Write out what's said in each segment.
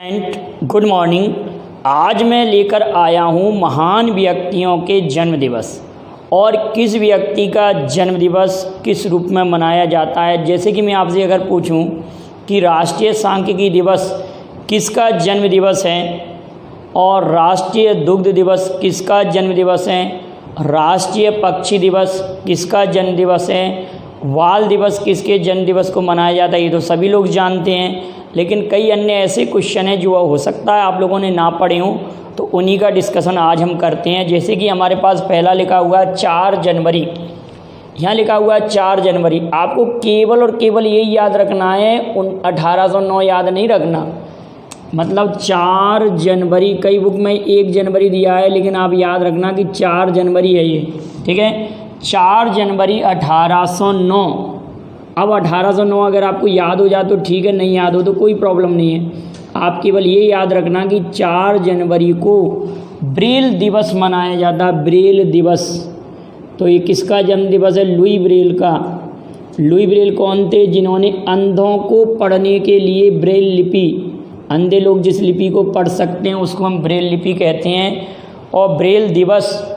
And good morning. आज मैं लेकर आया हूँ महान व्यक्तियों के जन्म दिवस और किस व्यक्ति का जन्म दिवस किस रूप में मनाया जाता है। जैसे कि मैं आपसे अगर पूछूं कि राष्ट्रीय सांख्यिकी दिवस किसका जन्म दिवस है और राष्ट्रीय दुग्ध दिवस किसका जन्म दिवस है, राष्ट्रीय पक्षी दिवस किसका जन्म दिवस है, बाल दिवस किसके जन्म दिवस को मनाया जाता है, ये तो सभी लोग जानते हैं। लेकिन कई अन्य ऐसे क्वेश्चन हैं जो हो सकता है आप लोगों ने ना पढ़े हों, तो उन्हीं का डिस्कशन आज हम करते हैं। जैसे कि हमारे पास पहला लिखा हुआ है 4 जनवरी, यहाँ लिखा हुआ है 4 जनवरी। आपको केवल और केवल यही याद रखना है, 1809 याद नहीं रखना। मतलब 4 जनवरी, कई बुक में 1 जनवरी दिया है, लेकिन आप याद रखना कि 4 जनवरी है ये, ठीक है। 4 जनवरी 1809। अब 1809 अगर आपको याद हो जाए तो ठीक है, नहीं याद हो तो कोई प्रॉब्लम नहीं है। आप केवल ये याद रखना कि 4 जनवरी को ब्रेल दिवस मनाया जाता है, ब्रेल दिवस। तो ये किसका जन्म दिवस है? लुई ब्रेल का। लुई ब्रेल कौन थे? जिन्होंने अंधों को पढ़ने के लिए ब्रेल लिपि, अंधे लोग जिस लिपि को पढ़ सकते हैं उसको हम ब्रेल लिपि कहते हैं। और ब्रेल दिवस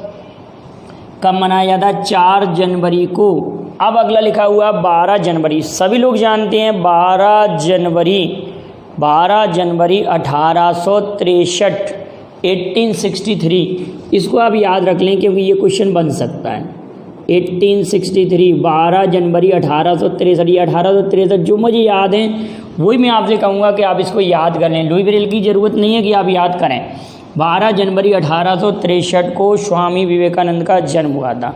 कब मनाया जाता है? 4 जनवरी को। अब अगला लिखा हुआ 12 जनवरी, सभी लोग जानते हैं 12 जनवरी 1863, 1863। इसको आप याद रख लें क्योंकि ये क्वेश्चन बन सकता है। 1863, 12 जनवरी 1863, 1863 जो मुझे याद है वही मैं आपसे कहूँगा कि आप इसको याद कर लें। लुई ब्रेल की ज़रूरत नहीं है कि आप याद करें। 12 जनवरी 1863 को स्वामी विवेकानंद का जन्म हुआ था।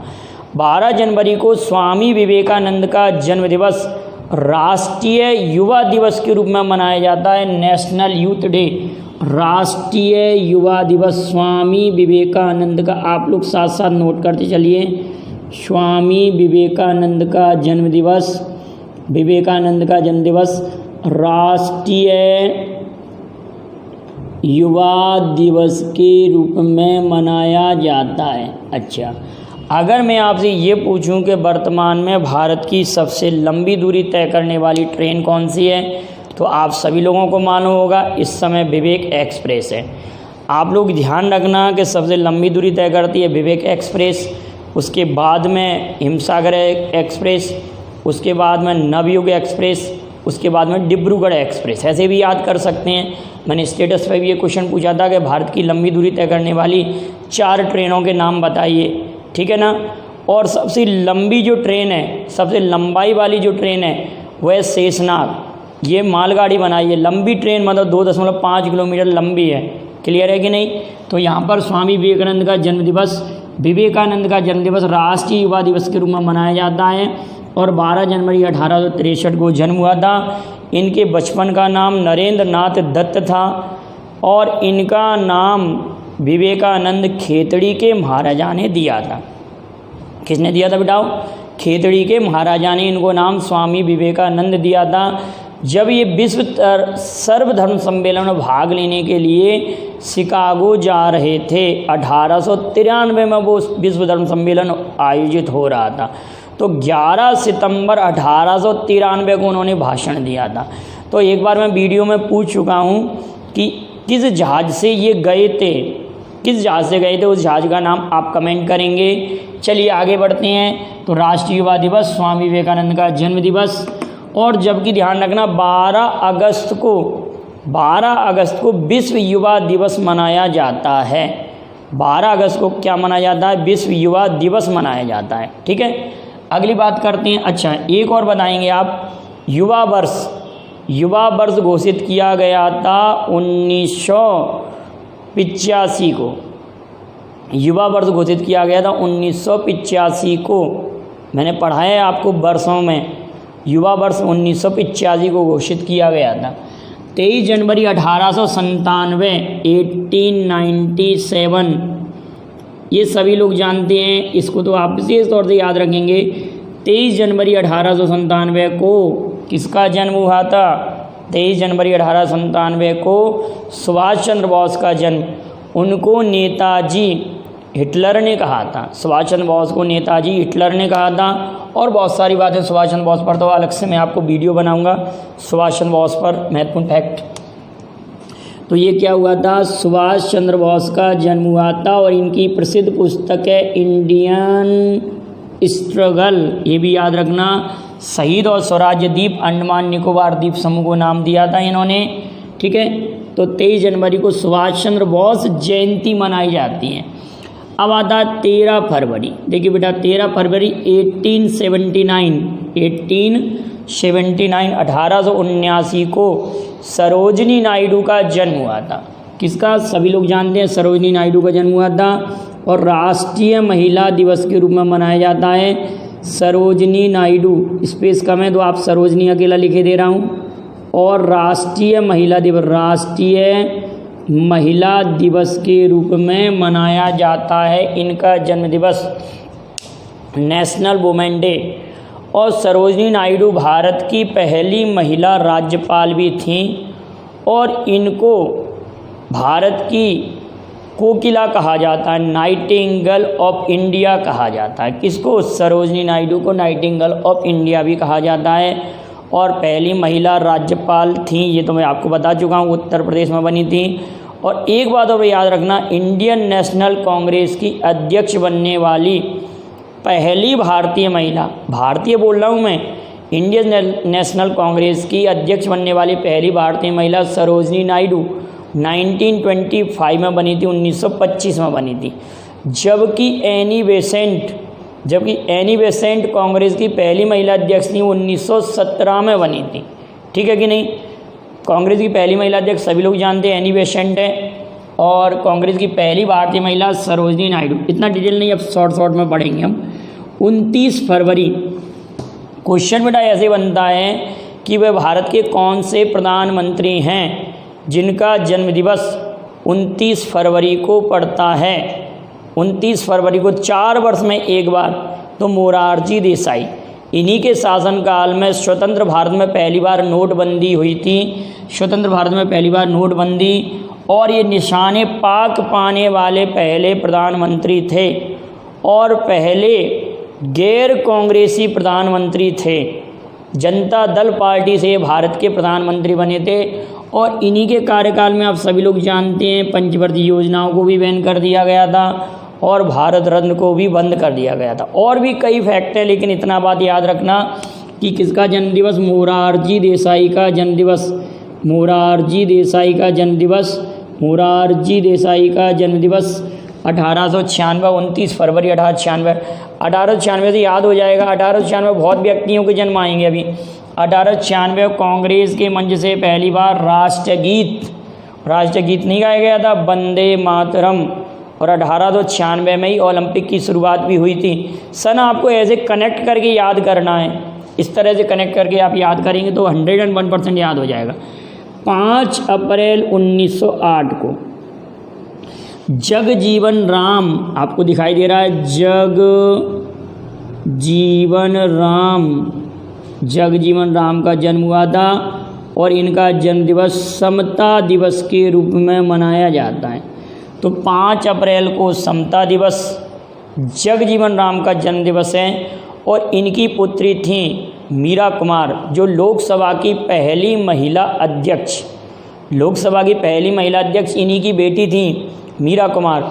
12 जनवरी को स्वामी विवेकानंद का जन्म दिवस राष्ट्रीय युवा दिवस के रूप में मनाया जाता है, नेशनल यूथ डे। राष्ट्रीय युवा दिवस स्वामी विवेकानंद का, आप लोग साथ साथ नोट करते चलिए। स्वामी विवेकानंद का जन्म दिवस, विवेकानंद का जन्म दिवस राष्ट्रीय युवा दिवस के रूप में मनाया जाता है। अच्छा, अगर मैं आपसे ये पूछूं कि वर्तमान में भारत की सबसे लंबी दूरी तय करने वाली ट्रेन कौन सी है, तो आप सभी लोगों को मालूम होगा इस समय विवेक एक्सप्रेस है। आप लोग ध्यान रखना कि सबसे लंबी दूरी तय करती है विवेक एक्सप्रेस, उसके बाद में हिमसागर एक्सप्रेस, उसके बाद में नवयुग एक्सप्रेस, उसके बाद में डिब्रूगढ़ एक्सप्रेस। ऐसे भी याद कर सकते हैं। मैंने स्टेटस पर भी ये क्वेश्चन पूछा था कि भारत की लंबी दूरी तय करने वाली 4 ट्रेनों के नाम बताइए, ठीक है ना। और सबसे लंबी जो ट्रेन है, सबसे लंबाई वाली जो ट्रेन है वह शेषनाग। ये मालगाड़ी बनाई है, लंबी ट्रेन मतलब 2.5 किलोमीटर लंबी है। क्लियर है कि नहीं? तो यहाँ पर स्वामी विवेकानंद का जन्म दिवस, विवेकानंद का जन्म दिवस राष्ट्रीय युवा दिवस के रूप में मनाया जाता है और 12 जनवरी 1863 को जन्म हुआ था। इनके बचपन का नाम नरेंद्र नाथ दत्त था और इनका नाम विवेकानंद खेतड़ी के महाराजा ने दिया था। किसने दिया था बेटाओ? खेतड़ी के महाराजा ने इनको नाम स्वामी विवेकानंद दिया था। जब ये विश्व सर्वधर्म सम्मेलन में भाग लेने के लिए शिकागो जा रहे थे, 1893 में वो विश्व धर्म सम्मेलन आयोजित हो रहा था, तो 11 सितंबर 1893 को उन्होंने भाषण दिया था। तो एक बार मैं वीडियो में पूछ चुका हूँ कि किस जहाज़ से ये गए थे, किस जहाज़ से गए थे, उस जहाज़ का नाम आप कमेंट करेंगे। चलिए आगे बढ़ते हैं। तो राष्ट्रीय युवा दिवस, स्वामी विवेकानंद का जन्म दिवस। और जबकि ध्यान रखना 12 अगस्त को विश्व युवा दिवस मनाया जाता है। 12 अगस्त को क्या मनाया जाता है? विश्व युवा दिवस मनाया जाता है, ठीक है। अगली बात करते हैं। अच्छा, एक और बताएंगे आप, युवा वर्ष घोषित किया गया था 1985 को। युवा वर्ष घोषित किया गया था 1985 को। मैंने पढ़ा है आपको वर्षों में। युवा वर्ष 1985 को घोषित किया गया था। 23 जनवरी 1897, 1897, ये सभी लोग जानते हैं, इसको तो आप विशेष तौर से याद रखेंगे। 23 जनवरी 1897 को किसका जन्म हुआ था? 23 जनवरी 1897 को सुभाष चंद्र बोस का जन्म। उनको नेताजी हिटलर ने कहा था, सुभाष चंद्र बोस को नेताजी हिटलर ने कहा था। और बहुत सारी बातें सुभाष चंद्र बोस पर तो अलग से मैं आपको वीडियो बनाऊंगा सुभाष चंद्र बोस पर, महत्वपूर्ण फैक्ट। तो ये क्या हुआ था, सुभाष चंद्र बोस का जन्म हुआ था। और इनकी प्रसिद्ध पुस्तक है इंडियन स्ट्रगल, ये भी याद रखना। शहीद और स्वराज्य द्वीप अंडमान निकोबार द्वीप समूह को नाम दिया था इन्होंने, ठीक है। तो 23 जनवरी को सुभाष चंद्र बोस जयंती मनाई जाती है। अब आता है 13 फरवरी। देखिए बेटा 13 फरवरी 1879 को सरोजनी नायडू का जन्म हुआ था। किसका, सभी लोग जानते हैं सरोजनी नायडू का जन्म हुआ था। और राष्ट्रीय महिला दिवस के रूप में मनाया जाता है सरोजनी नायडू, स्पेस कम है तो आप सरोजनी अकेला लिखे दे रहा हूँ। और राष्ट्रीय महिला दिवस के रूप में मनाया जाता है इनका जन्म दिवस, नेशनल वुमेन डे। और सरोजनी नायडू भारत की पहली महिला राज्यपाल भी थीं और इनको भारत की कोकिला कहा जाता है, नाइटिंगेल ऑफ इंडिया कहा जाता है। किसको, सरोजनी नायडू को नाइटिंगेल ऑफ इंडिया भी कहा जाता है। और पहली महिला राज्यपाल थीं, ये तो मैं आपको बता चुका हूँ, उत्तर प्रदेश में बनी थी। और एक बात और याद रखना, इंडियन नेशनल कांग्रेस की अध्यक्ष बनने वाली पहली भारतीय महिला, भारतीय बोल रहा हूँ मैं, इंडियन नेशनल कांग्रेस की अध्यक्ष बनने वाली पहली भारतीय महिला सरोजनी नायडू 1925 में बनी थी, 1925 में बनी थी। जबकि एनी बेसेंट कांग्रेस की पहली महिला अध्यक्ष थी, 1917 में बनी थी, ठीक है कि नहीं। कांग्रेस की पहली महिला अध्यक्ष सभी लोग जानते हैं एनी बेसेंट है, और कांग्रेस की पहली भारतीय महिला सरोजनी नायडू। इतना डिटेल नहीं, अब शॉर्ट में पढ़ेंगे हम। 29 फरवरी, क्वेश्चन बेटा ऐसे बनता है कि वह भारत के कौन से प्रधानमंत्री हैं जिनका जन्मदिवस 29 फरवरी को पड़ता है। 29 फरवरी को 4 वर्ष में एक बार, तो मोरारजी देसाई। इन्हीं के शासनकाल में स्वतंत्र भारत में पहली बार नोटबंदी हुई थी, स्वतंत्र भारत में पहली बार नोटबंदी। और ये निशाने पाक पाने वाले पहले प्रधानमंत्री थे और पहले गैर कांग्रेसी प्रधानमंत्री थे। जनता दल पार्टी से भारत के प्रधानमंत्री बने थे। और इन्हीं के कार्यकाल में आप सभी लोग जानते हैं पंचवर्षीय योजनाओं को भी बैन कर दिया गया था और भारत रत्न को भी बंद कर दिया गया था। और भी कई फैक्ट हैं, लेकिन इतना बात याद रखना कि किसका जन्मदिवस, मोरारजी देसाई का जन्मदिवस, मोरारजी देसाई का जन्मदिवस 1896, 29 फरवरी 1896 से याद हो जाएगा। 1896 बहुत व्यक्तियों के जन्म आएंगे अभी। 1896 कांग्रेस के मंच से पहली बार राष्ट्रगीत नहीं गाया गया था, वंदे मातरम। और 1896 में ही ओलंपिक की शुरुआत भी हुई थी। सन आपको ऐसे कनेक्ट करके याद करना है, इस तरह से कनेक्ट करके आप याद करेंगे तो 101% याद हो जाएगा। 5 अप्रैल 1908 को जगजीवन राम, आपको दिखाई दे रहा है जगजीवन राम का जन्म हुआ था। और इनका जन्मदिवस समता दिवस के रूप में मनाया जाता है। तो 5 अप्रैल को समता दिवस, जगजीवन राम का जन्मदिवस है। और इनकी पुत्री थी मीरा कुमार, जो लोकसभा की पहली महिला अध्यक्ष, इन्हीं की बेटी थी मीरा कुमार।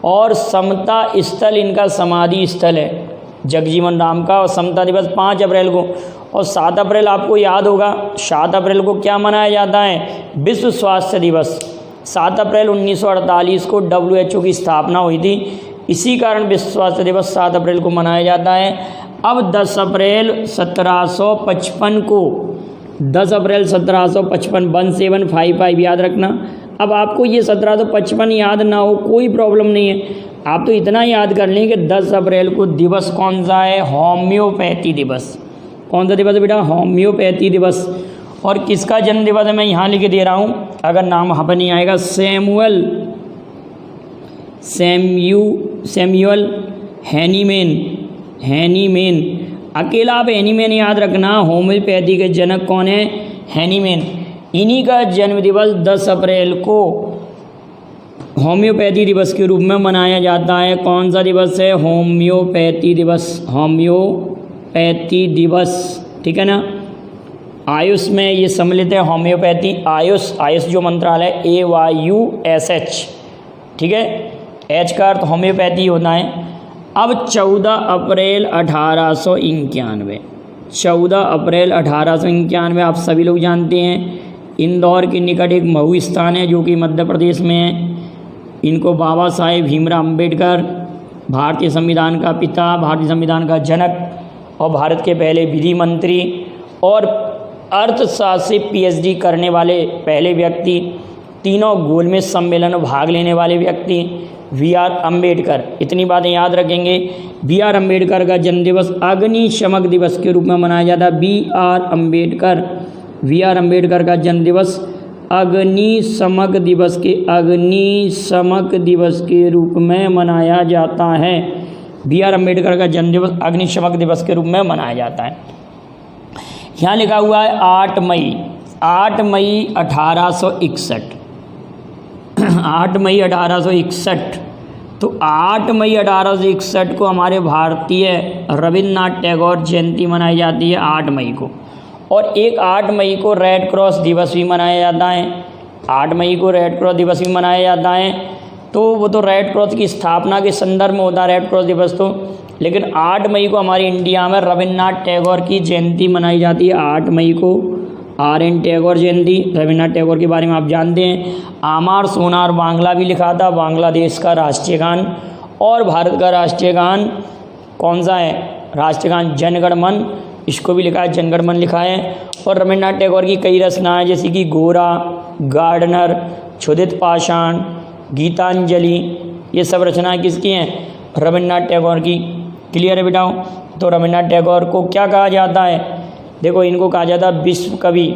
और समता स्थल इनका समाधि स्थल है जगजीवन राम का। और समता दिवस 5 अप्रैल को। और 7 अप्रैल आपको याद होगा, 7 अप्रैल को क्या मनाया जाता है, विश्व स्वास्थ्य दिवस। 7 अप्रैल 1948 को WHO की स्थापना हुई थी, इसी कारण विश्व स्वास्थ्य दिवस 7 अप्रैल को मनाया जाता है। अब 10 अप्रैल 1755 को, 10 अप्रैल 1755 1755 याद रखना। अब आपको ये 1755 याद ना हो कोई प्रॉब्लम नहीं है, आप तो इतना याद कर लें कि 10 अप्रैल को दिवस कौन सा है, होम्योपैथी दिवस। कौन सा दिवस है बेटा, होम्योपैथी दिवस। और किसका जन्म दिवस है मैं यहाँ लिख दे रहा हूँ, अगर नाम वहाँ पर नहीं आएगा, सैमुअल हैनीमैन। अकेला आप हैनीमैन याद रखना, होम्योपैथी के जनक कौन है, हैनीमैन। इन्हीं का जन्म दिवस 10 अप्रैल को होम्योपैथी दिवस के रूप में मनाया जाता है। कौन सा दिवस है, होम्योपैथी दिवस, ठीक है ना। आयुष में ये सम्मिलित है होम्योपैथी, आयुष, आयुष जो मंत्रालय AYUSH, ठीक है, H का अर्थ होम्योपैथी होना है। अब 14 अप्रैल 1891, 14 अप्रैल 1891 आप सभी लोग जानते हैं इंदौर के निकट एक महू स्थान है जो कि मध्य प्रदेश में है। इनको बाबा साहेब भीमराव अम्बेडकर, भारतीय संविधान का पिता, भारतीय संविधान का जनक और भारत के पहले विधि मंत्री और अर्थशास्त्र से PhD करने वाले पहले व्यक्ति, तीनों गोलमेज सम्मेलन में भाग लेने वाले व्यक्ति VR अम्बेडकर। इतनी बातें याद रखेंगे। VR अम्बेडकर का जन्मदिवस अग्निशमन दिवस के रूप में मनाया जाता है। VR अम्बेडकर का जन्मदिवस अग्निशमन दिवस के रूप में मनाया जाता है। VR अम्बेडकर का जन्मदिवस अग्निशमन दिवस के रूप में मनाया जाता है। यहाँ लिखा हुआ है 8 मई 1861, 8 मई 1861। तो 8 मई 1861 को हमारे भारतीय रविन्द्रनाथ टैगोर जयंती मनाई जाती है 8 मई को। और एक 8 मई को रेड क्रॉस दिवस भी मनाया जाता है। 8 मई को रेड क्रॉस दिवस भी मनाया जाता है। तो वो तो रेड क्रॉस की स्थापना के संदर्भ में होता है रेड क्रॉस दिवस तो, लेकिन 8 मई को हमारे इंडिया में रविन्द्रनाथ टैगोर की जयंती मनाई जाती है। 8 मई को RN टैगोर जयंती। रविन्द्रनाथ टैगोर के बारे में आप जानते हैं, आमार सोनार बांग्ला भी लिखा था, बांग्लादेश का राष्ट्रीय गान। और भारत का राष्ट्रीय गान कौन सा है? राष्ट्रीय गान जनगण मन, इसको भी लिखा है, जनगण मन लिखा है। और रविन्द्रनाथ टैगोर की कई रचनाएं जैसे कि गोरा, गार्डनर, क्षुधित पाषाण, गीतांजलि, ये सब रचनाएं किसकी हैं? रविन्द्रनाथ टैगोर की। क्लियर है बेटाओ? तो रविन्द्रनाथ टैगोर को क्या कहा जाता है? देखो, इनको कहा जाता है विश्व कवि,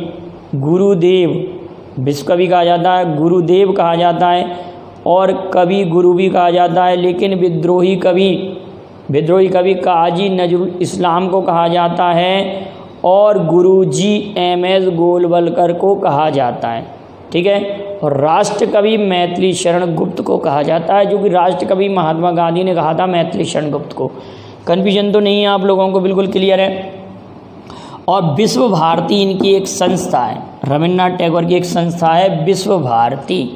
गुरुदेव, विश्व कवि कहा जाता है, गुरुदेव कहा जाता है और कवि गुरु भी कहा जाता है। लेकिन विद्रोही कवि काजी नजरुल इस्लाम को कहा जाता है और गुरुजी MS गोलवलकर को कहा जाता है, ठीक है। और राष्ट्र कवि मैथिली शरण गुप्त को कहा जाता है, जो कि राष्ट्र कवि महात्मा गांधी ने कहा था मैथिली शरण गुप्त को। कन्फ्यूजन तो नहीं है आप लोगों को? बिल्कुल क्लियर है। और विश्व भारती इनकी एक संस्था है, रविन्द्रनाथ टैगोर की एक संस्था है विश्व भारती।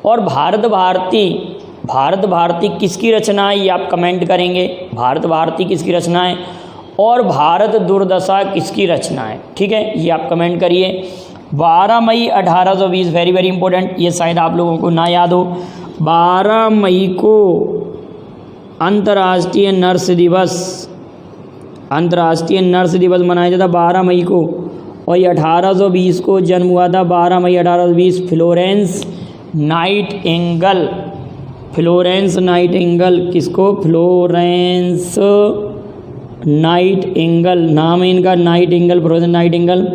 और भारत भारती किसकी रचना है, ये आप कमेंट करेंगे। भारत भारती किसकी रचना है? और भारत दुर्दशा किसकी रचना है? ठीक है, ये आप कमेंट करिए। 12 मई 1820, वेरी वेरी इंपॉर्टेंट, ये शायद आप लोगों को ना याद हो। 12 मई को अंतर्राष्ट्रीय नर्स दिवस मनाया जाता 12 मई को। और ये 1820 को जन्म हुआ था, 12 मई 1820, फ्लोरेंस नाइटिंगेल। किसको? फ्लोरेंस नाइटिंगेल, नाम है इनका नाइटिंगेल, फ्लोरेंस नाइटिंगेल।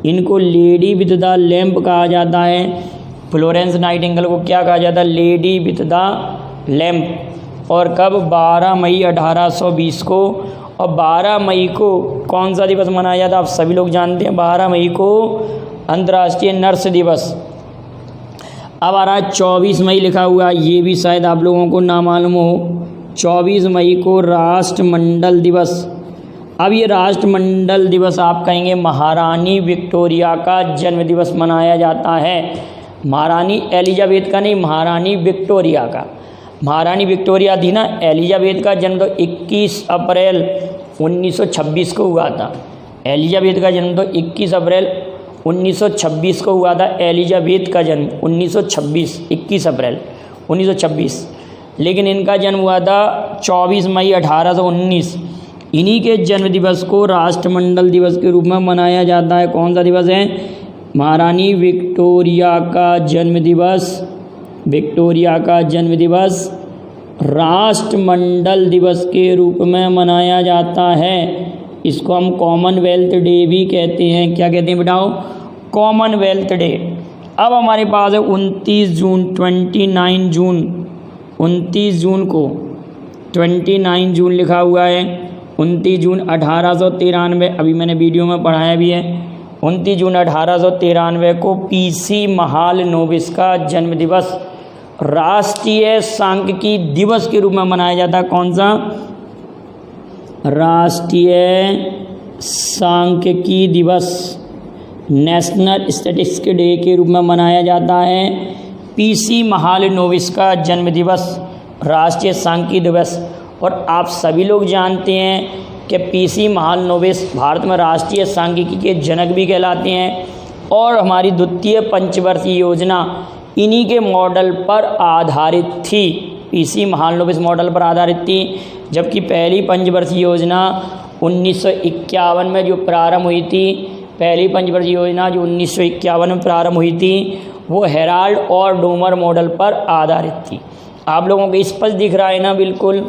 इनको लेडी विथ द लैम्प कहा जाता है। फ्लोरेंस नाइटिंगेल को क्या कहा जाता है? Lady with the lamp. और कब? 12 मई 1820 को। और 12 मई को कौन सा दिवस मनाया जाता है? आप सभी लोग जानते हैं, 12 मई को अंतर्राष्ट्रीय नर्स दिवस। अब आ रहा है 24 मई लिखा हुआ, ये भी शायद आप लोगों को ना मालूम हो। 24 मई को राष्ट्रमंडल दिवस। अब ये राष्ट्रमंडल दिवस आप कहेंगे महारानी विक्टोरिया का जन्म दिवस मनाया जाता है। महारानी एलिजाबेथ का नहीं, महारानी विक्टोरिया का। महारानी विक्टोरिया थी ना, एलिजाबेथ का जन्म तो 21 अप्रैल 1926 को हुआ था। एलिजाबेथ का जन्म तो 21 अप्रैल 1926 को हुआ था। एलिजाबेथ का जन्म 21 अप्रैल 1926। लेकिन इनका जन्म हुआ था 24 मई 1819। इन्हीं के जन्म दिवस को राष्ट्रमंडल दिवस के रूप में मनाया जाता है। कौन सा दिवस है? महारानी विक्टोरिया का जन्म दिवस राष्ट्रमंडल दिवस के रूप में मनाया जाता है। इसको हम कॉमनवेल्थ डे भी कहते हैं। क्या कहते हैं बेटाओ? Commonwealth day. अब हमारे पास है 29 जून लिखा हुआ है। 29 जून 1893, अभी मैंने वीडियो में पढ़ाया भी है। 29 जून 1893 को PC महालनोबिस का जन्म दिवस राष्ट्रीय सांख्यिकी दिवस के रूप में मनाया जाता है। कौन सा? राष्ट्रीय सांख्यिकी दिवस। नेशनल स्टैटिस्टिक्स डे के रूप में मनाया जाता है। पीसी महालनोबिस का जन्म दिवस, राष्ट्रीय सांख्यिकी दिवस। और आप सभी लोग जानते हैं कि पीसी महालनोबिस भारत में राष्ट्रीय सांख्यिकी के जनक भी कहलाते हैं और हमारी द्वितीय पंचवर्षीय योजना इन्हीं के मॉडल पर आधारित थी। पीसी महालनोबिस मॉडल पर आधारित थी, जबकि पहली पंचवर्षीय योजना 1951 में जो प्रारंभ हुई थी, पहली पंचवर्षीय योजना जो 1951 में प्रारंभ हुई थी, वो हेराल्ड और डोमर मॉडल पर आधारित थी। आप लोगों को स्पष्ट दिख रहा है ना, बिल्कुल,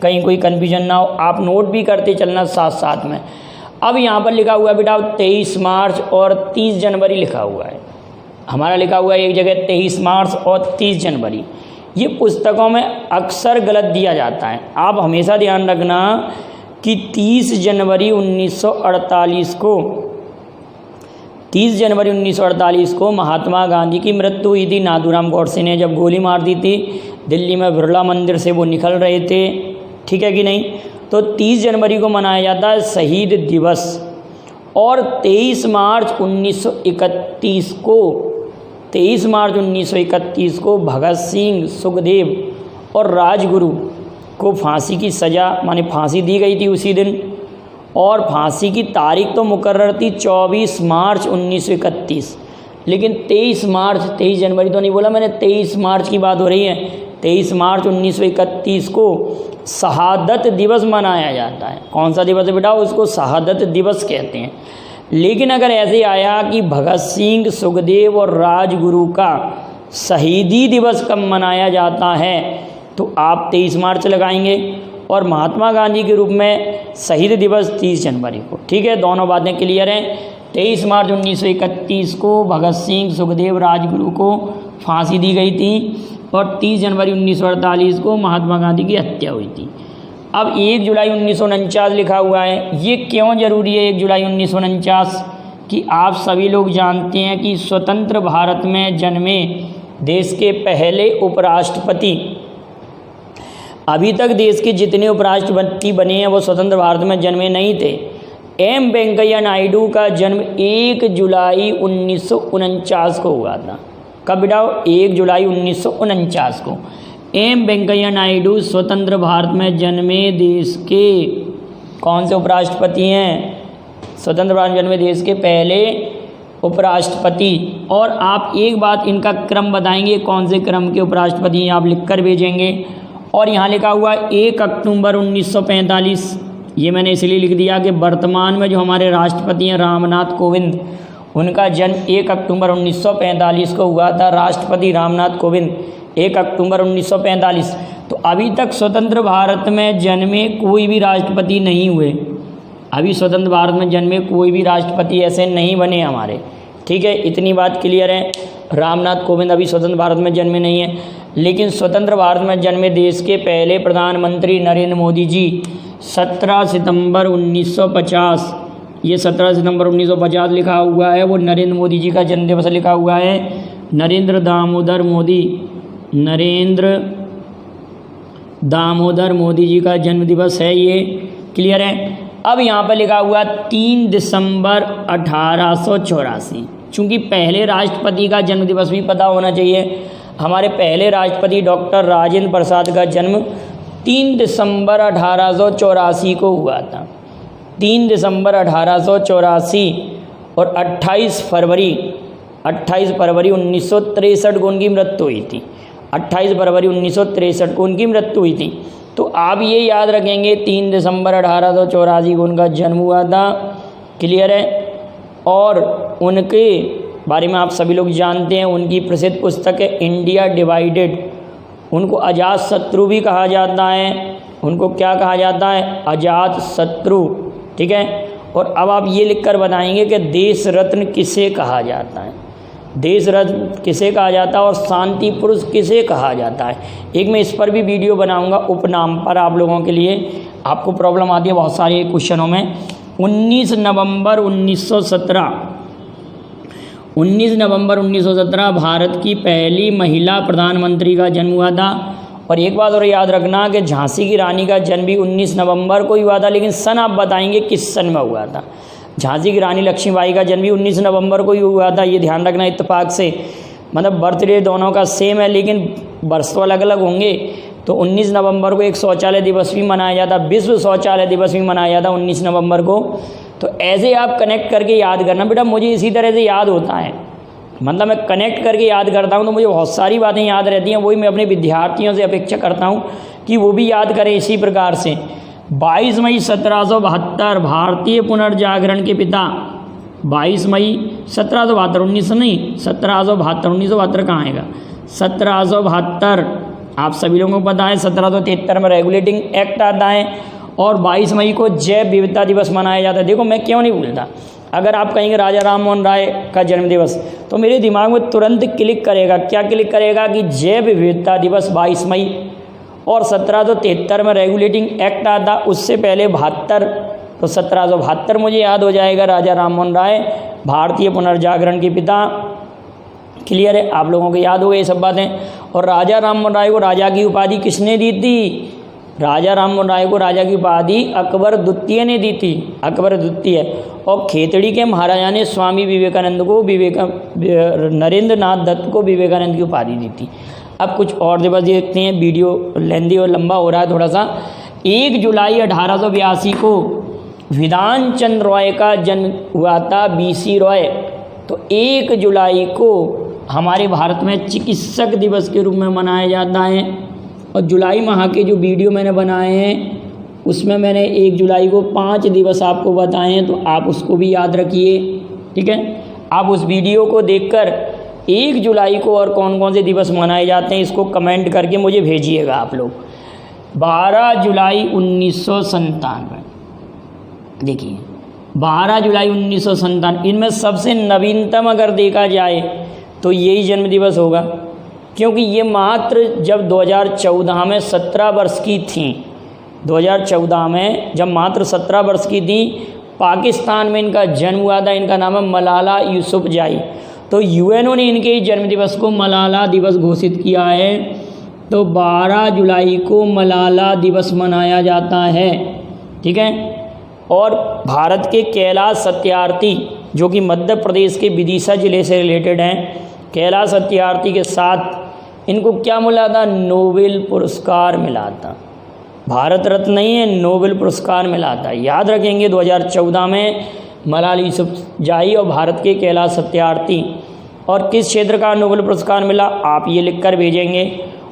कहीं कोई कन्फ्यूजन ना हो, आप नोट भी करते चलना साथ साथ में। अब यहाँ पर लिखा हुआ है बेटा 23 मार्च और 30 जनवरी लिखा हुआ है, हमारा लिखा हुआ है एक जगह 23 मार्च और 30 जनवरी। ये पुस्तकों में अक्सर गलत दिया जाता है। आप हमेशा ध्यान रखना कि 30 जनवरी 1948 को महात्मा गांधी की मृत्यु हुई थी। नाथूराम गॉडसे ने जब गोली मार दी थी, दिल्ली में बिरला मंदिर से वो निकल रहे थे, ठीक है कि नहीं। तो 30 जनवरी को मनाया जाता है शहीद दिवस। और 23 मार्च 1931 को भगत सिंह, सुखदेव और राजगुरु को फांसी की सज़ा माने फांसी दी गई थी उसी दिन। और फांसी की तारीख तो मुकर्रर थी 24 मार्च 1931, लेकिन 23 जनवरी तो नहीं बोला मैंने, 23 मार्च की बात हो रही है। 23 मार्च 1931 को शहादत दिवस मनाया जाता है। कौन सा दिवस है बेटा? उसको शहादत दिवस कहते हैं। लेकिन अगर ऐसे आया कि भगत सिंह, सुखदेव और राजगुरु का शहीदी दिवस कब मनाया जाता है, तो आप 23 मार्च लगाएंगे और महात्मा गांधी के रूप में शहीद दिवस 30 जनवरी को। ठीक है, दोनों बातें क्लियर हैं। 23 मार्च 1931 को भगत सिंह, सुखदेव, राजगुरु को फांसी दी गई थी और 30 जनवरी 1948 को महात्मा गांधी की हत्या हुई थी। अब 1 जुलाई 1949 लिखा हुआ है। ये क्यों ज़रूरी है 1 जुलाई 1949? कि आप सभी लोग जानते हैं कि स्वतंत्र भारत में जन्मे देश के पहले उपराष्ट्रपति, अभी तक देश के जितने उपराष्ट्रपति बने हैं वो स्वतंत्र भारत में जन्मे नहीं थे। एम वेंकैया नायडू का जन्म 1 जुलाई 1949 को हुआ था। कब बेटा? 1 जुलाई 1949 को एम वेंकैया नायडू स्वतंत्र भारत में जन्मे देश के कौन से उपराष्ट्रपति हैं? स्वतंत्र भारत में जन्मे देश के पहले उपराष्ट्रपति। और आप एक बात इनका क्रम बताएंगे, कौन से क्रम के उपराष्ट्रपति हैं, आप लिखकर भेजेंगे। और यहाँ लिखा हुआ 1 अक्टूबर 1945। ये मैंने इसलिए लिख दिया कि वर्तमान में जो हमारे राष्ट्रपति हैं रामनाथ कोविंद, उनका जन्म 1 अक्टूबर 1945 को हुआ था। राष्ट्रपति रामनाथ कोविंद 1 अक्टूबर 1945। तो अभी तक स्वतंत्र भारत में जन्मे कोई भी राष्ट्रपति नहीं हुए। अभी स्वतंत्र भारत में जन्मे कोई भी राष्ट्रपति ऐसे नहीं बने हमारे। ठीक है, इतनी बात क्लियर है। रामनाथ कोविंद अभी स्वतंत्र भारत में जन्मे नहीं हैं। लेकिन स्वतंत्र भारत में जन्मे देश के पहले प्रधानमंत्री नरेंद्र मोदी जी 17 सितंबर 1950, ये 17 सितंबर 1950 लिखा हुआ है, वो नरेंद्र मोदी जी का जन्म दिवस लिखा हुआ है। नरेंद्र दामोदर मोदी जी का जन्म दिवस है, ये क्लियर है। अब यहाँ पर लिखा हुआ 3 दिसंबर 1884। चूँकि पहले राष्ट्रपति का जन्म दिवस भी पता होना चाहिए। हमारे पहले राष्ट्रपति डॉक्टर राजेंद्र प्रसाद का जन्म 3 दिसंबर 1884 को हुआ था। 3 दिसंबर 1884 और 28 फरवरी 1963 को उनकी मृत्यु हुई थी। 28 फरवरी 1963 को उनकी मृत्यु हुई थी। तो आप ये याद रखेंगे 3 दिसंबर 1884 को उनका जन्म हुआ था, क्लियर है। और उनके बारे में आप सभी लोग जानते हैं, उनकी प्रसिद्ध पुस्तक है इंडिया डिवाइडेड। उनको अजात शत्रु भी कहा जाता है। उनको क्या कहा जाता है? अजात शत्रु। ठीक है। और अब आप ये लिखकर बताएंगे कि देश रत्न किसे कहा जाता है, देश रत्न किसे कहा जाता है और शांति पुरुष किसे कहा जाता है। एक मैं इस पर भी वीडियो बनाऊंगा, उपनाम पर। आप लोगों के लिए आपको प्रॉब्लम आती है बहुत सारे क्वेश्चनों में। 19 नवंबर 1917 भारत की पहली महिला प्रधानमंत्री का जन्म हुआ था। और एक बात और याद रखना कि झांसी की रानी का जन्म भी 19 नवंबर को ही हुआ था, लेकिन सन आप बताएंगे किस सन में हुआ था। झांसी की रानी लक्ष्मीबाई का जन्म भी 19 नवंबर को ही हुआ था, ये ध्यान रखना इत्तेफाक से। मतलब बर्थडे दोनों का सेम है लेकिन वर्ष तो अलग अलग होंगे। तो 19 नवंबर को एक शौचालय दिवस भी मनाया जाता, विश्व शौचालय दिवस भी मनाया जाता 19 नवंबर को। तो ऐसे आप कनेक्ट करके याद करना बेटा, मुझे इसी तरह से याद होता है, मतलब मैं कनेक्ट करके याद करता हूँ तो मुझे बहुत सारी बातें याद रहती हैं। वही मैं अपने विद्यार्थियों से अपेक्षा करता हूँ कि वो भी याद करें इसी प्रकार से। 22 मई 1772 भारतीय पुनर्जागरण के पिता, 22 मई 1772, 1900 नहीं 1772, 1972 कहाँ आएगा, 1772 आप सभी लोगों को पता है। 1773 में रेगुलेटिंग एक्ट आता है और 22 मई को जैव विविधता दिवस मनाया जाता है। देखो मैं क्यों नहीं भूलता, अगर आप कहेंगे राजा राम मोहन राय का जन्म दिवस तो मेरे दिमाग में तुरंत क्लिक करेगा, क्या क्लिक करेगा कि जैव विविधता दिवस 22 मई। और 1773 में रेगुलेटिंग एक्ट आता, उससे पहले 72, तो 1772 मुझे याद हो जाएगा, राजा राम मोहन राय भारतीय पुनर्जागरण के पिता। क्लियर है, आप लोगों को याद हो गई ये सब बातें। और राजा राम मोहन राय को राजा की उपाधि किसने दी थी? राजा राम मोहन राय को राजा की उपाधि अकबर द्वितीय ने दी थी, अकबर द्वितीय। और खेतड़ी के महाराजा ने स्वामी विवेकानंद को नरेंद्र नाथ दत्त को विवेकानंद की उपाधि दी थी। अब कुछ और दिवस देखते हैं, वीडियो लेंदी और लंबा हो रहा है थोड़ा सा। 1 जुलाई 1882 को विधान चंद्र रॉय का जन्म हुआ था, BC रॉय। तो 1 जुलाई को हमारे भारत में चिकित्सक दिवस के रूप में मनाया जाता है। और जुलाई माह के जो वीडियो मैंने बनाए हैं उसमें मैंने 1 जुलाई को 5 दिवस आपको बताए हैं, तो आप उसको भी याद रखिए, ठीक है। आप उस वीडियो को देखकर 1 जुलाई को और कौन कौन से दिवस मनाए जाते हैं इसको कमेंट करके मुझे भेजिएगा आप लोग। 12 जुलाई 1997, देखिए 12 जुलाई 1997, इनमें सबसे नवीनतम अगर देखा जाए तो यही जन्म दिवस होगा, क्योंकि ये मात्र जब 2014 में 17 वर्ष की थी, 2014 में जब मात्र 17 वर्ष की थी, पाकिस्तान में इनका जन्म हुआ था। इनका नाम है मलाला यूसुफजाई। तो यूएनओ ने इनके जन्म दिवस को मलाला दिवस घोषित किया है। तो 12 जुलाई को मलाला दिवस मनाया जाता है, ठीक है। और भारत के कैलाश सत्यार्थी जो कि मध्य प्रदेश के विदिशा जिले से रिलेटेड हैं, कैलाश सत्यार्थी के साथ इनको क्या मिला था? नोबेल पुरस्कार मिला था। भारत रत्न नहीं है, नोबेल पुरस्कार मिला था, याद रखेंगे। 2014 में मलाला यूसुफजाई और भारत के कैलाश सत्यार्थी। और किस क्षेत्र का नोबेल पुरस्कार मिला आप ये लिखकर भेजेंगे।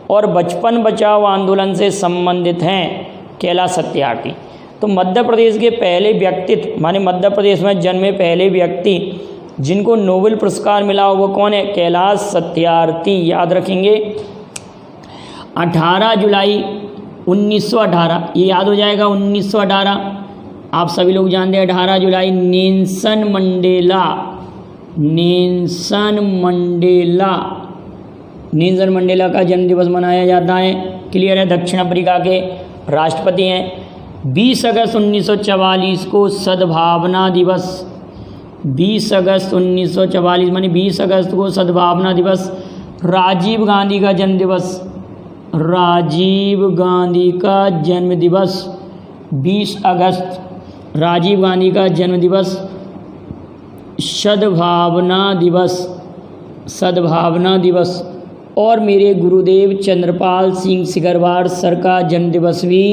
और बचपन बचाओ आंदोलन से संबंधित हैं कैलाश सत्यार्थी। तो मध्य प्रदेश के पहले व्यक्तित्व, माने मध्य प्रदेश में जन्मे पहले व्यक्ति जिनको नोबेल पुरस्कार मिला वो कौन है? कैलाश सत्यार्थी, याद रखेंगे। 18 जुलाई 1918, ये याद हो जाएगा 1918। आप सभी लोग जानते हैं 18 जुलाई नेल्सन मंडेला का जन्म दिवस मनाया जाता है। क्लियर है, दक्षिण अफ्रीका के राष्ट्रपति हैं। 20 अगस्त 1944 को सद्भावना दिवस, 20 अगस्त 1944 मानी 20 अगस्त को सद्भावना दिवस। राजीव गांधी का जन्म दिवस, राजीव गांधी का जन्म दिवस 20 अगस्त, राजीव गांधी का जन्म दिवस। सद्भावना दिवस। और मेरे गुरुदेव चंद्रपाल सिंह सिकरवार सर का जन्म दिवस भी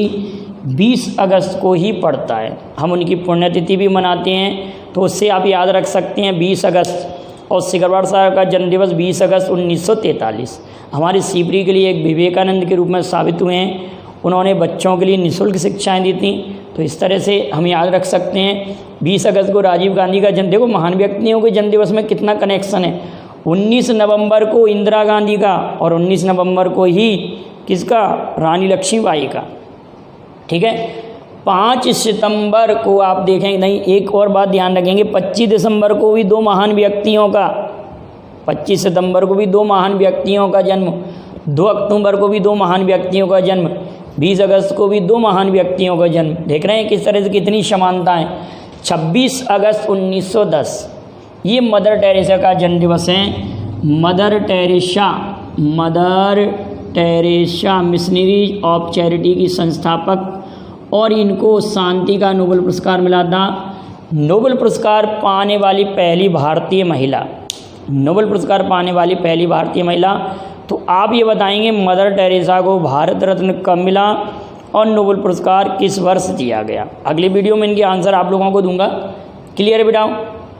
20 अगस्त को ही पड़ता है। हम उनकी पुण्यतिथि भी मनाते हैं, तो उससे आप याद रख सकते हैं 20 अगस्त। और सिकरवार साहब का जन्म दिवस 20 अगस्त 1943। हमारे सीपरी के लिए एक विवेकानंद के रूप में साबित हुए हैं। उन्होंने बच्चों के लिए निःशुल्क शिक्षाएं दी थी, तो इस तरह से हम याद रख सकते हैं। 20 अगस्त को राजीव गांधी का जन्म, देखो महान व्यक्तियों के जन्म दिवस में कितना कनेक्शन है। 19 नवंबर को इंदिरा गांधी का और 19 नवंबर को ही किसका? रानी लक्ष्मीबाई का, ठीक है। 5 सितंबर को आप देखेंगे, नहीं एक और बात ध्यान रखेंगे, 25 दिसंबर को भी 2 महान व्यक्तियों का, 25 सितंबर को भी 2 महान व्यक्तियों का जन्म, 2 अक्टूबर को भी 2 महान व्यक्तियों का जन्म, 20 अगस्त को भी 2 महान व्यक्तियों का जन्म। देख रहे हैं किस तरह से कितनी समानता है। 26 अगस्त 1910 ये मदर टेरेसा का जन्म दिवस है। Mother Teresa missionaries of charity की संस्थापक, और इनको शांति का नोबेल पुरस्कार मिला था। नोबेल पुरस्कार पाने वाली पहली भारतीय महिला, नोबेल पुरस्कार पाने वाली पहली भारतीय महिला, तो आप ये बताएंगे मदर टेरेसा को भारत रत्न कब मिला और नोबेल पुरस्कार किस वर्ष दिया गया। अगली वीडियो में इनके आंसर आप लोगों को दूंगा। क्लियर है बेटा।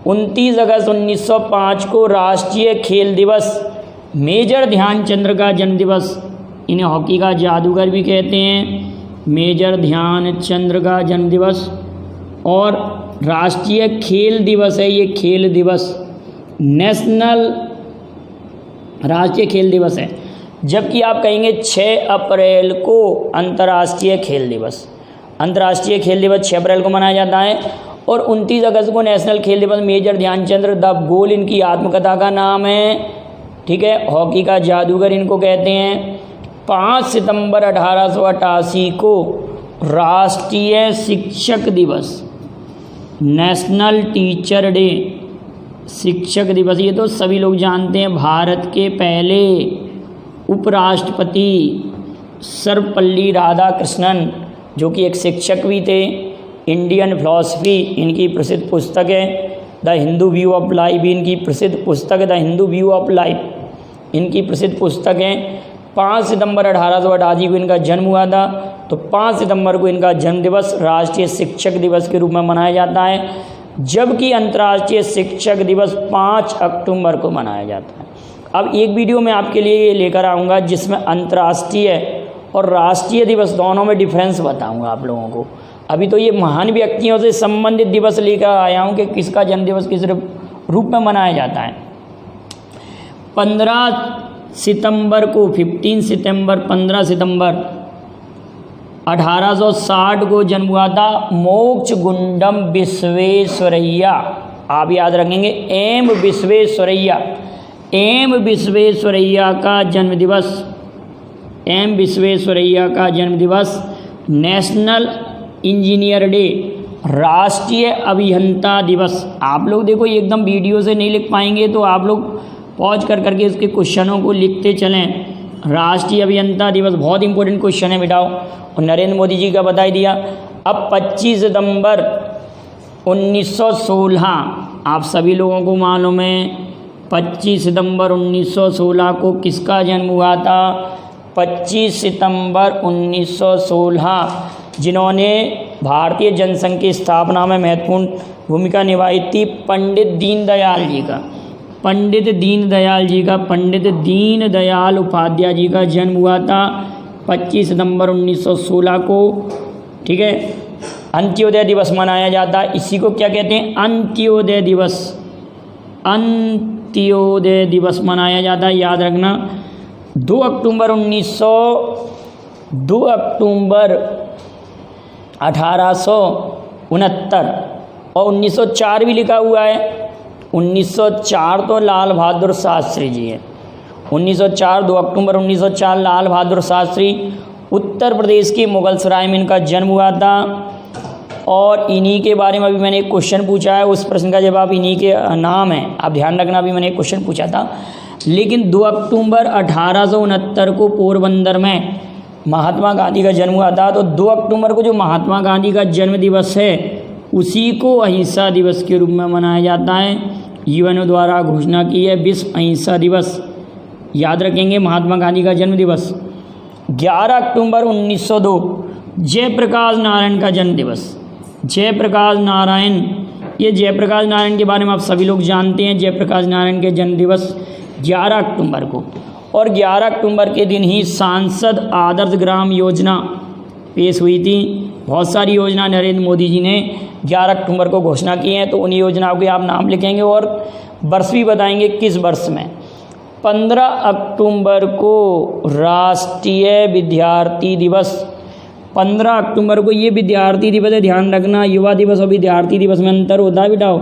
29 अगस्त 1905 को राष्ट्रीय खेल दिवस, मेजर ध्यानचंद्र का जन्म दिवस, इन्हें हॉकी का जादूगर भी कहते हैं, मेजर ध्यानचंद्र का जन्म दिवस। और राष्ट्रीय खेल दिवस है ये, खेल दिवस, नेशनल राष्ट्रीय खेल दिवस है। जबकि आप कहेंगे 6 अप्रैल को अंतर्राष्ट्रीय खेल दिवस, अंतर्राष्ट्रीय खेल दिवस 6 अप्रैल को मनाया जाता है। और 29 अगस्त को नेशनल खेल दिवस, मेजर ध्यानचंद्र द गोल इनकी आत्मकथा का नाम है, ठीक है, हॉकी का जादूगर इनको कहते हैं। 5 सितंबर 1888 को राष्ट्रीय शिक्षक दिवस, नेशनल टीचर डे, शिक्षक दिवस, ये तो सभी लोग जानते हैं। भारत के पहले उपराष्ट्रपति सर्वपल्ली राधाकृष्णन, जो कि एक शिक्षक भी थे, इंडियन फिलॉसफी इनकी प्रसिद्ध पुस्तक है, the Hindu view of life इनकी प्रसिद्ध पुस्तक है, the Hindu view of life इनकी प्रसिद्ध पुस्तक है। 5 सितंबर 1888 को इनका जन्म हुआ था, तो 5 सितंबर को इनका जन्म दिवस राष्ट्रीय शिक्षक दिवस के रूप में मनाया जाता है। जबकि अंतर्राष्ट्रीय शिक्षक दिवस 5 अक्टूबर को मनाया जाता है। अब एक वीडियो में आपके लिए लेकर आऊँगा जिसमें अंतर्राष्ट्रीय और राष्ट्रीय दिवस दोनों में डिफरेंस बताऊँगा आप लोगों को। अभी तो ये महान व्यक्तियों से संबंधित दिवस लेकर आया हूँ कि किसका जन्मदिवस किस रूप में मनाया जाता है। 15 सितंबर को 15 सितंबर 1860 को जन्म हुआ था मोक्षगुंडम विश्वेश्वरैया। आप याद रखेंगे एम विश्वेश्वरैया, एम विश्वेश्वरैया का जन्म दिवस, एम विश्वेश्वरैया का जन्म दिवस। नेशनल इंजीनियर डे, राष्ट्रीय अभियंता दिवस। आप लोग देखो एकदम वीडियो से नहीं लिख पाएंगे तो आप लोग पॉज कर करके इसके क्वेश्चनों को लिखते चलें। राष्ट्रीय अभियंता दिवस बहुत इंपॉर्टेंट क्वेश्चन है बेटाओ, और नरेंद्र मोदी जी का बता ही दिया। अब 25 सितंबर 1916 आप सभी लोगों को मालूम है 25 सितंबर 1916 को किसका जन्म हुआ था। 25 सितंबर 1916 जिन्होंने भारतीय जनसंघ की स्थापना में महत्वपूर्ण भूमिका निभाई थी, पंडित दीनदयाल जी का, पंडित दीनदयाल जी का, पंडित दीनदयाल उपाध्याय जी का जन्म हुआ था 25 सितंबर 1916 को, ठीक है। अंत्योदय दिवस मनाया जाता है, इसी को क्या कहते हैं, अंत्योदय दिवस, अंत्योदय दिवस मनाया जाता है, याद रखना। 2 अक्टूबर 1869 और 1904 भी लिखा हुआ है। 1904 तो लाल बहादुर शास्त्री जी हैं, 1904 2 अक्टूबर 1904 लाल बहादुर शास्त्री उत्तर प्रदेश के मुगलसराय में इनका जन्म हुआ था। और इन्हीं के बारे में अभी मैंने एक क्वेश्चन पूछा है, उस प्रश्न का जवाब इन्हीं के नाम है, आप ध्यान रखना। अभी मैंने एक क्वेश्चन पूछा था, लेकिन 2 अक्टूबर 1869 को पोरबंदर में महात्मा गांधी का जन्म हुआ था। तो 2 अक्टूबर को जो महात्मा गांधी का जन्म दिवस है उसी को अहिंसा दिवस के रूप में मनाया जाता है। यूएनओ द्वारा घोषणा की है विश्व अहिंसा दिवस, याद रखेंगे महात्मा गांधी का जन्म दिवस। 11 अक्टूबर 1902 जयप्रकाश नारायण का जन्म दिवस, जयप्रकाश नारायण, ये जयप्रकाश नारायण के बारे में आप सभी लोग जानते हैं। जयप्रकाश नारायण के जन्म दिवस 11 अक्टूबर को। और 11 अक्टूबर के दिन ही सांसद आदर्श ग्राम योजना पेश हुई थी। बहुत सारी योजना नरेंद्र मोदी जी ने 11 अक्टूबर को घोषणा की है, तो उन योजनाओं के आप नाम लिखेंगे और वर्ष भी बताएंगे किस वर्ष में। 15 अक्टूबर को राष्ट्रीय विद्यार्थी दिवस, 15 अक्टूबर को ये विद्यार्थी दिवस है, ध्यान रखना। युवा दिवस और विद्यार्थी दिवस में अंतर होता है बेटाओ,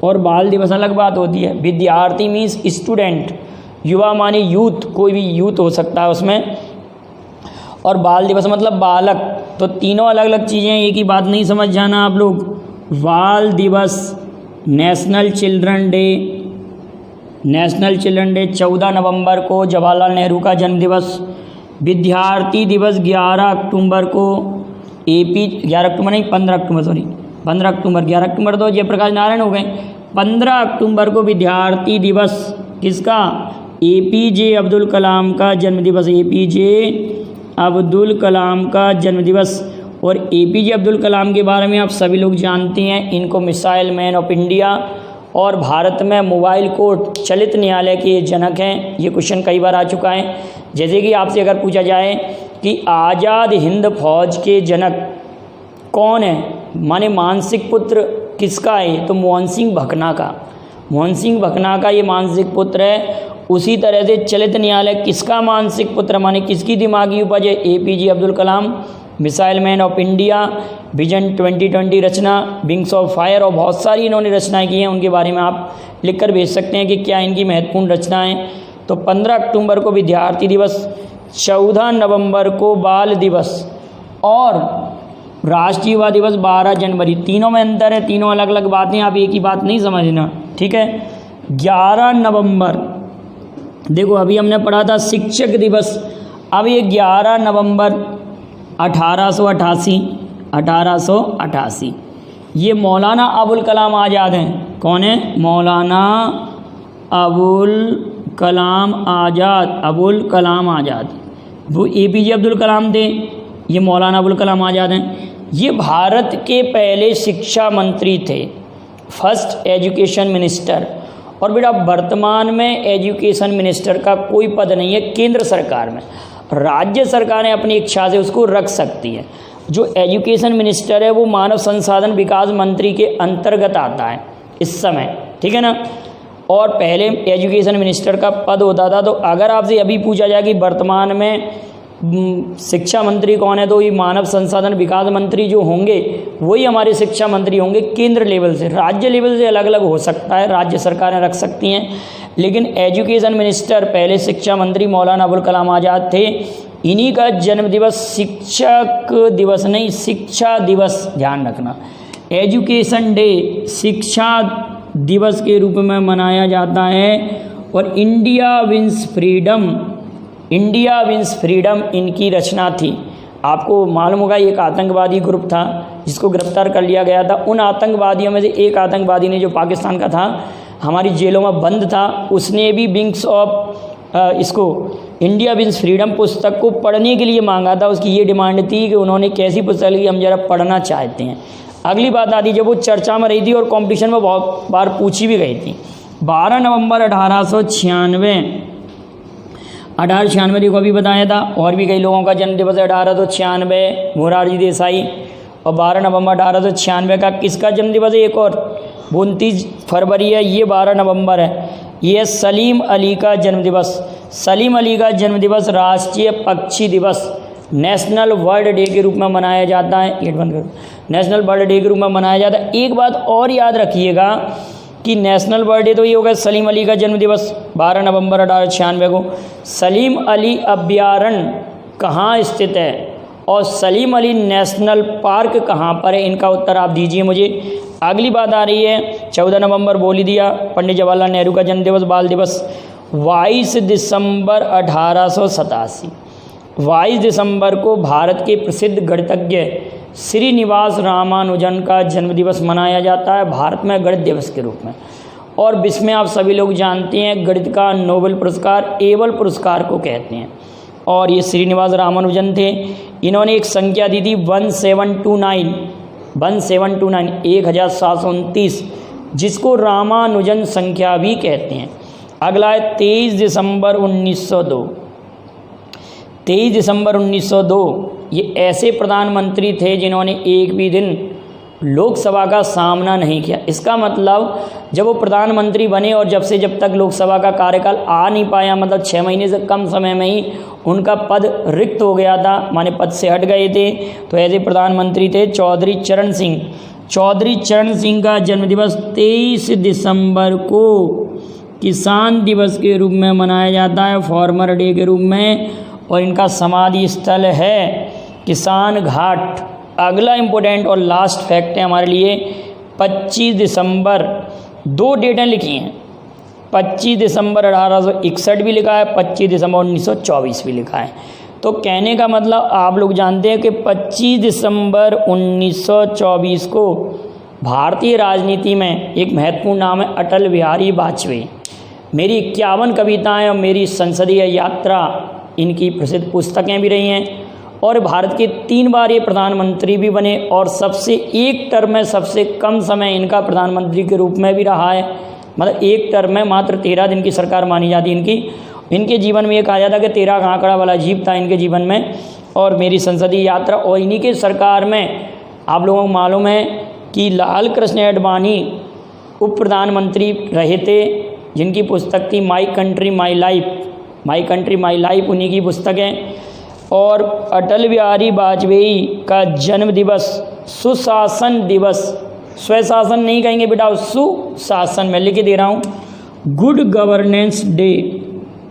और बाल दिवस अलग बात होती है। विद्यार्थी मीन्स स्टूडेंट, युवा माने यूथ, कोई भी यूथ हो सकता है उसमें, और बाल दिवस मतलब बालक। तो तीनों अलग अलग चीज़ें, एक ही बात नहीं समझ जाना आप लोग। बाल दिवस, national children day, national children day 14 नवंबर को जवाहरलाल नेहरू का जन्म दिवस। विद्यार्थी दिवस 11 अक्टूबर को 11 अक्टूबर नहीं 15 अक्टूबर, सॉरी 15 अक्टूबर, 11 अक्टूबर तो जयप्रकाश नारायण हो गए। 15 अक्टूबर को विद्यार्थी दिवस किसका? APJ अब्दुल कलाम का जन्म दिवस, APJ अब्दुल कलाम का जन्म दिवस। और APJ अब्दुल कलाम के बारे में आप सभी लोग जानते हैं, इनको मिसाइल मैन ऑफ इंडिया और भारत में मोबाइल कोर्ट चलित न्यायालय के जनक हैं। ये क्वेश्चन कई बार आ चुका है। जैसे कि आपसे अगर पूछा जाए कि आज़ाद हिंद फौज के जनक कौन है, माने मानसिक पुत्र किसका है, तो मोहन सिंह भकना का। मोहन सिंह भकना का ये मानसिक पुत्र है। उसी तरह से चलित न्यायालय किसका मानसिक पुत्र, माने किसकी दिमागी उपज है? APJ Abdul Kalam. Missile man of India, vision 2020 रचना, विंग्स ऑफ फायर और बहुत सारी इन्होंने रचनाएं की हैं। उनके बारे में आप लिख कर भेज सकते हैं कि क्या इनकी महत्वपूर्ण रचनाएं। तो 15 अक्टूबर को विद्यार्थी दिवस, 14 नवंबर को बाल दिवस और राष्ट्रीय युवा दिवस 12 जनवरी। तीनों में अंतर है, तीनों अलग अलग बातें, आप एक ही बात नहीं समझना, ठीक है। 11 नवंबर, देखो अभी हमने पढ़ा था शिक्षक दिवस, अब ये 11 नवंबर 1888, ये मौलाना अबुल कलाम आज़ाद हैं। कौन है? मौलाना अबुल कलाम आज़ाद, अबुल कलाम आज़ाद। वो APJ अब्दुल कलाम थे, ये मौलाना अबुल कलाम आज़ाद हैं। ये भारत के पहले शिक्षा मंत्री थे, फर्स्ट एजुकेशन मिनिस्टर। और बेटा वर्तमान में एजुकेशन मिनिस्टर का कोई पद नहीं है केंद्र सरकार में, राज्य सरकारें अपनी इच्छा से उसको रख सकती है। जो एजुकेशन मिनिस्टर है वो मानव संसाधन विकास मंत्री के अंतर्गत आता है इस समय, ठीक है ना। और पहले एजुकेशन मिनिस्टर का पद होता था। तो अगर आपसे अभी पूछा जाए कि वर्तमान में शिक्षा मंत्री कौन है, तो ये मानव संसाधन विकास मंत्री जो होंगे वही हमारे शिक्षा मंत्री होंगे केंद्र लेवल से। राज्य लेवल से अलग अलग हो सकता है, राज्य सरकारें रख सकती हैं, लेकिन एजुकेशन मिनिस्टर पहले शिक्षा मंत्री मौलाना अबुल कलाम आज़ाद थे। इन्हीं का जन्म दिवस शिक्षक दिवस नहीं, शिक्षा दिवस, ध्यान रखना, एजुकेशन डे शिक्षा दिवस के रूप में मनाया जाता है। और इंडिया विंस फ्रीडम इनकी रचना थी। आपको मालूम होगा एक आतंकवादी ग्रुप था जिसको गिरफ्तार कर लिया गया था। उन आतंकवादियों में से एक आतंकवादी ने, जो पाकिस्तान का था, हमारी जेलों में बंद था, उसने भी विंग्स ऑफ इसको इंडिया विंस फ्रीडम पुस्तक को पढ़ने के लिए मांगा था। उसकी ये डिमांड थी कि उन्होंने कैसी पुस्तक ली, हम जरा पढ़ना चाहते हैं। अगली बात आती, जब वो चर्चा में रही थी और कंपटीशन में बहुत बार पूछी भी गई थी। 12 नवंबर 1896 देखो अभी बताया था। और भी कई लोगों का जन्म दिवस है 1896, मोरारजी देसाई। और 12 नवंबर 1896 का किसका जन्म दिवस है? एक और 29 फरवरी है, ये 12 नवंबर है, ये सलीम अली का जन्म दिवस। सलीम अली का जन्म दिवस राष्ट्रीय पक्षी दिवस, नेशनल बर्ड डे के रूप में मनाया जाता है। गेट बंद करो। नेशनल बर्ड डे के रूप में मनाया जाता है। एक बात और याद रखिएगा कि नेशनल बर्ड डे तो ये होगा सलीम अली का जन्म दिवस 12 नवंबर 1896 को। सलीम अली अभयारण्य कहाँ स्थित है और सलीम अली नेशनल पार्क कहाँ पर है, इनका उत्तर आप दीजिए मुझे। अगली बात आ रही है 14 नवंबर बोल ही दिया, पंडित जवाहरलाल नेहरू का जन्म दिवस, बाल दिवस। 22 दिसंबर 1887, 22 दिसंबर को भारत के प्रसिद्ध गणितज्ञ श्रीनिवास रामानुजन का जन्म दिवस मनाया जाता है भारत में गणित दिवस के रूप में। और विश्व में आप सभी लोग जानते हैं गणित का नोबेल पुरस्कार एबल पुरस्कार को कहते हैं। और ये श्रीनिवास रामानुजन थे, इन्होंने एक संख्या दी थी 1729, 1729, जिसको रामानुजन संख्या भी कहते हैं। अगला है 23 दिसंबर 1902। 23 दिसंबर 1902 ये ऐसे प्रधानमंत्री थे जिन्होंने एक भी दिन लोकसभा का सामना नहीं किया। इसका मतलब जब वो प्रधानमंत्री बने और जब तक लोकसभा का कार्यकाल आ नहीं पाया, मतलब 6 महीने से कम समय में ही उनका पद रिक्त हो गया था, माने पद से हट गए थे। तो ऐसे प्रधानमंत्री थे चौधरी चरण सिंह। चौधरी चरण सिंह का जन्म दिवस 23 दिसंबर को किसान दिवस के रूप में मनाया जाता है, फार्मर डे के रूप में। और इनका समाधि स्थल है किसान घाट। अगला इम्पोर्टेंट और लास्ट फैक्ट है हमारे लिए 25 दिसंबर, 2 डेटें लिखी हैं, 25 दिसंबर 1861 भी लिखा है, 25 दिसंबर 1924 भी लिखा है। तो कहने का मतलब आप लोग जानते हैं कि 25 दिसंबर 1924 को भारतीय राजनीति में एक महत्वपूर्ण नाम है अटल बिहारी वाजपेयी। मेरी 51 कविताएं और मेरी संसदीय यात्रा इनकी प्रसिद्ध पुस्तकें भी रही हैं और भारत के 3 बार ये प्रधानमंत्री भी बने और सबसे एक टर्म में सबसे कम समय इनका प्रधानमंत्री के रूप में भी रहा है। मतलब एक टर्म में मात्र 13 दिन की सरकार मानी जाती है इनके जीवन में। ये कहा जाता है कि 13 आंकड़ा वाला जीव था इनके जीवन में। और मेरी संसदीय यात्रा और इन्हीं के सरकार में आप लोगों को मालूम है कि लाल कृष्ण आडवाणी उप प्रधानमंत्री रहे थे, जिनकी पुस्तक थी माई कंट्री माई लाइफ, उन्हीं की पुस्तक है। और अटल बिहारी वाजपेयी का जन्म दिवस सुशासन दिवस, स्वशासन नहीं कहेंगे बेटा, सुशासन, मैं लिख के दे रहा हूँ, गुड गवर्नेंस डे,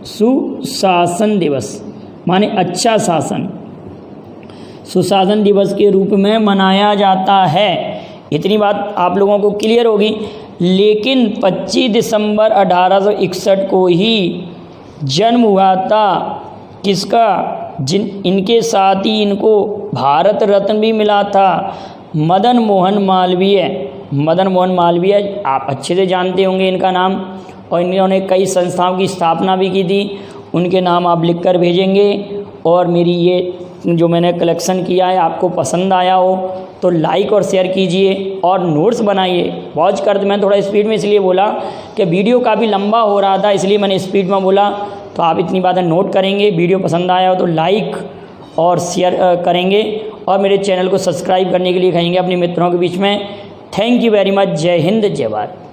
सुशासन दिवस माने अच्छा शासन, सुशासन दिवस के रूप में मनाया जाता है। इतनी बात आप लोगों को क्लियर होगी। लेकिन 25 दिसंबर 1861 को ही जन्म हुआ था किसका, इनके साथ ही इनको भारत रत्न भी मिला था, मदन मोहन मालवीय आप अच्छे से जानते होंगे इनका नाम। और इन्होंने कई संस्थाओं की स्थापना भी की थी, उनके नाम आप लिख कर भेजेंगे। और मेरी ये जो मैंने कलेक्शन किया है आपको पसंद आया हो तो लाइक और शेयर कीजिए और नोट्स बनाइए। वॉच कर, मैं थोड़ा स्पीड में इसलिए बोला कि वीडियो काफ़ी लंबा हो रहा था, इसलिए मैंने स्पीड में बोला। तो आप इतनी बातें नोट करेंगे, वीडियो पसंद आया हो तो लाइक और शेयर करेंगे और मेरे चैनल को सब्सक्राइब करने के लिए कहेंगे अपने मित्रों के बीच में। Thank you very much. जय हिंद, जय भारत।